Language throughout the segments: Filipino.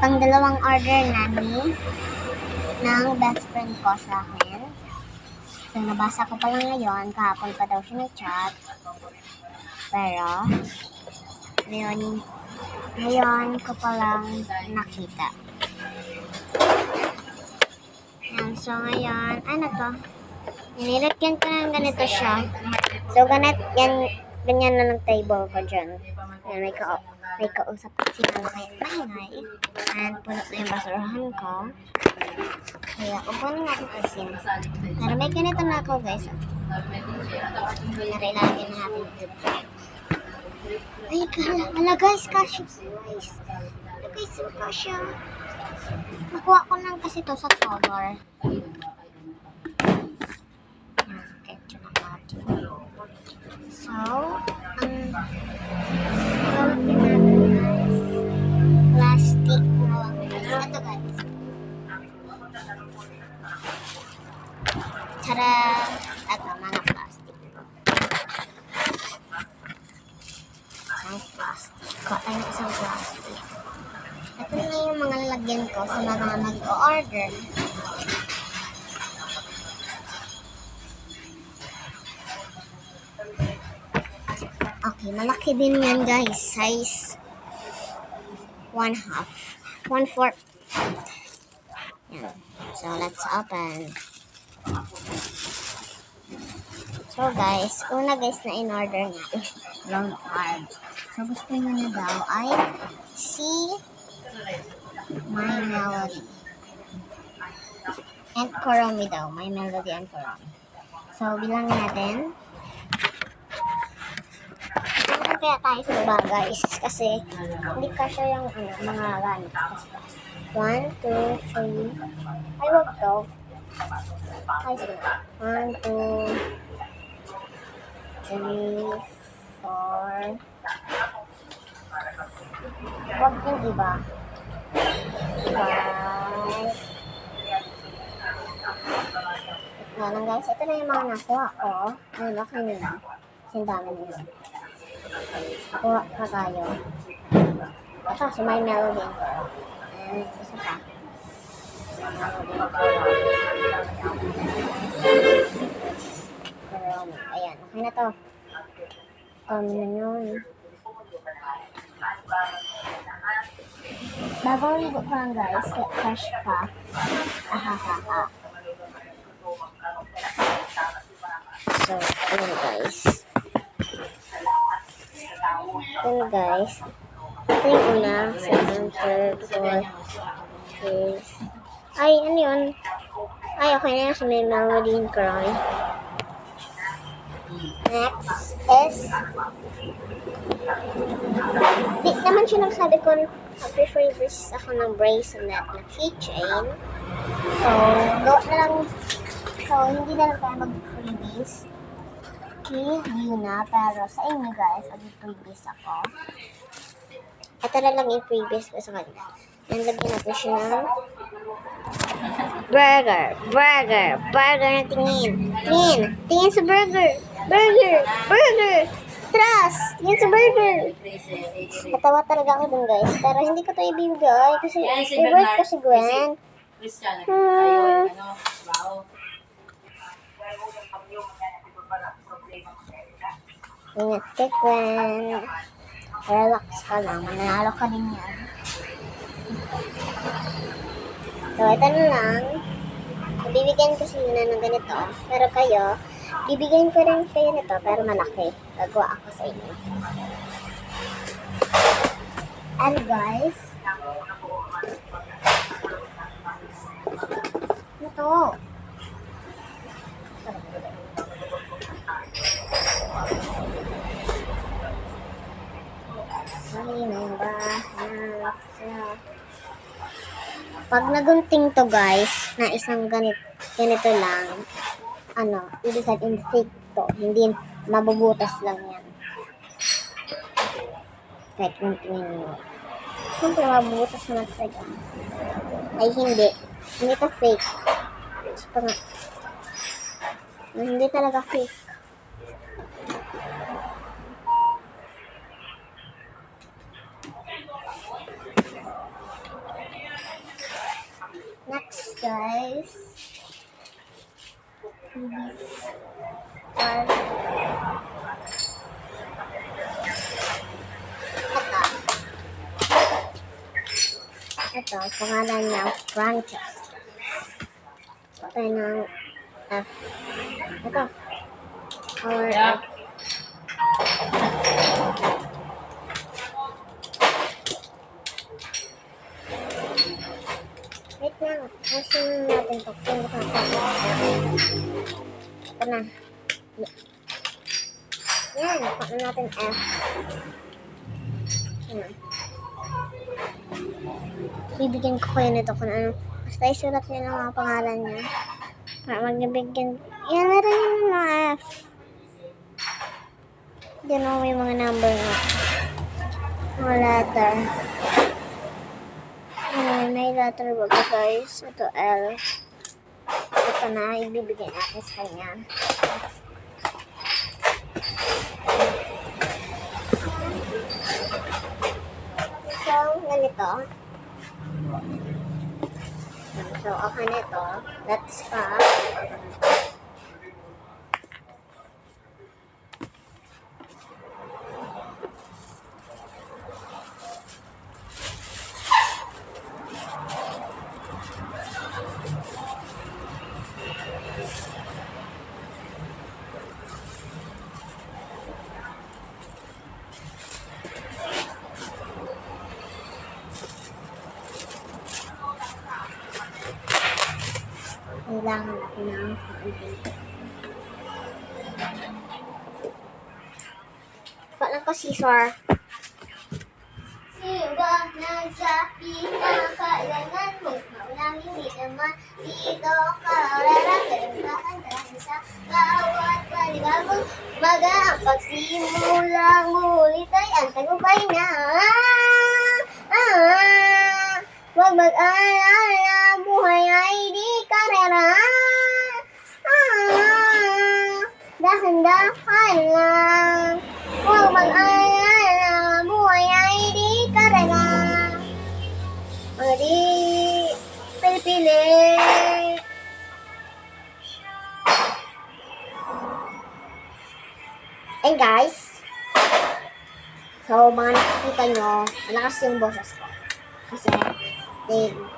pang-dalawang order namin ng best friend ko sa akin. So, nabasa ko pa lang ngayon. Kahapon pa daw siya nag-chat. Pero, ngayon ko pa lang nakita. Yan. So, ngayon, ano to? Nilagyan ko ng ganito siya. So, ganyan na ng table ko dyan. Yan, may kausap si mama kaya maingay. And puno na yung basurahan ko. Kaya, kukunin natin asin. Pero may ganito na ako, guys. Narilagyan na natin dito. Ay, hala guys, kasha. Guys, kasha. Nakuha ko lang kasi to sa color. So, plastic na lang. Ito guys. Tara! Ito, mga plastic. Isang plastic. Kuha tayo isang plastic. Ito na yung mga lalagyan ko sa mga mag-o-order. Okay, malaki din yan guys. Size 1/2. 1/4. Yan. So, let's open. So guys, una guys na in-order natin. Long card. So, gusto nyo na daw ay see My Melody. And Kuromi daw. My Melody and Kuromi. So, bilangin natin. Kaya tayo sa baba guys kasi hindi kasya yung mga gamit. 1, 2, 3. Ay, wag to. Ay, sige. 1, 2, 3, 4. Wag yung iba. 5. Yan guys, ito na yung mga nakuha ko. Ayun, okay nila. Kasi dami nila. Kuha pa tayo. Ito, si My Melody. And isa pa. Ayan, okay na to. Na yun. Bagong ligo ko lang guys. Fresh pa. Ahahaha. So, ayun guys. Ayun guys. Ito yung una. 7, 3, 4, 6. Ay, ano yun? Ay, okay na yun. So, may Melody and Kuromi. Next is di naman siya nagsabi ko prefer ako ng bracelet na keychain. So, gawa na lang. So, hindi na lang tayo mag-freebies. Review na. Pero sa inyo guys, mag-freebies ako. Ito na lang yung freebies ko sa kanila. Yan, lagyan natin siya ng burger na tingin. Tingin sa burger. Trust! Tingin sa burger. Natawa talaga ako dun guys. Pero hindi ko ito ibibigay. Kasi favorite ko si Gwen. Ingat ka Gwen. Relax ka lang. Mananalo ka din yan. So, ito na lang. Bibigyan ko sila ng ganito. Pero kayo, bibigyan ko rin kayo nito, pero malaki. Gagawa ako sa inyo. And guys, ito. Pag nagunting to guys, na isang ganito lang, ibig sabihin fake to, hindi mabubutas lang yan. Kahit guntingin nyo. Siyempre mabubutas na sa yan. Ay hindi to fake. Hindi talaga fake. guys. Ito, pangalan niya, Frances. Ito ng F. Ito. Or F. Wait lang. Asin natin ito. Ito na. Yan. Nakuha na natin F. Yan. Bibigyan ko kayo nito kung ano. Basta isulat niya ng mga pangalan niya. Para magbibigyan. Yan, meron yung mga F. Diyan mo may mga number na. Mga letter. May letter ba guys? Ito L. Ito na, ibibigay natin sa kanya. So, ganito. So, okay na ito. Let's start. Kailangan ko ng lang ko scissor. Siwa nagsabi na kailangan mo maulang hindi naman dito ka rarating sa bawat panibagong maga ang pagsimulang mulit ay ang tagumpay na huwag mag-alala buhay ay di karera dahan-dahan lang huwag mag-alala buhay ay di karera di pili-pili. And guys, so mga nakikita nyo, malakas yung boses ko. Kasi,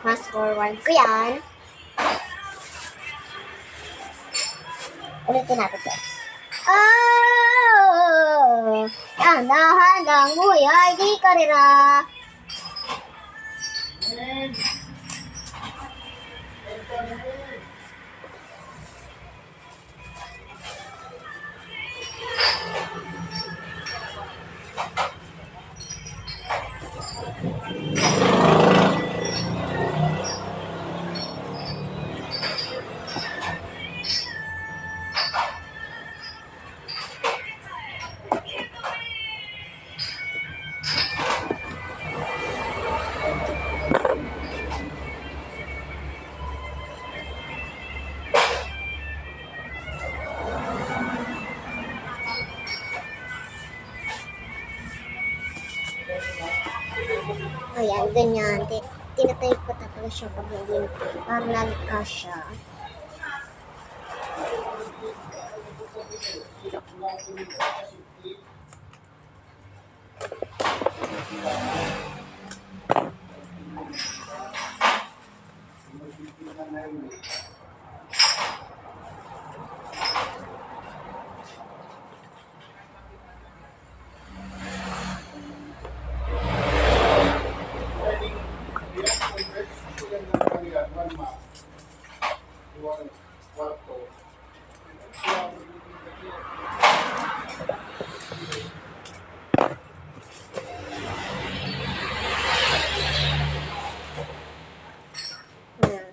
fast forward ko yan. Ulitin natin ito. Oh, dahan-dahan buhay ay di karera. Ayan, ganyan. Tinatay ko talaga siya pag hindi parang nalika siya.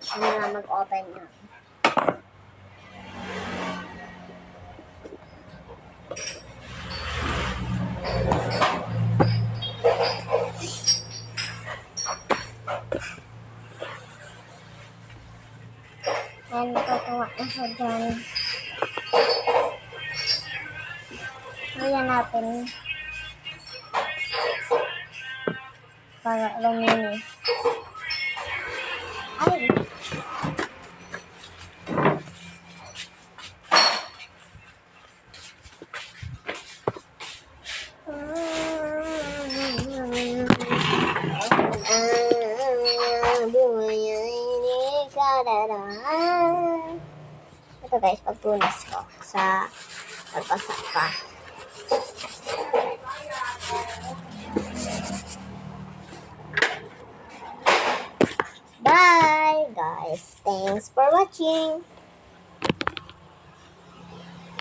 Siya na mag-open na. Ayan, nakatawa na siya dyan. Ayan natin. Para luminis. Ay! Ito guys, pagpunas ko sa pagpasa pa. Bye guys. Thanks for watching.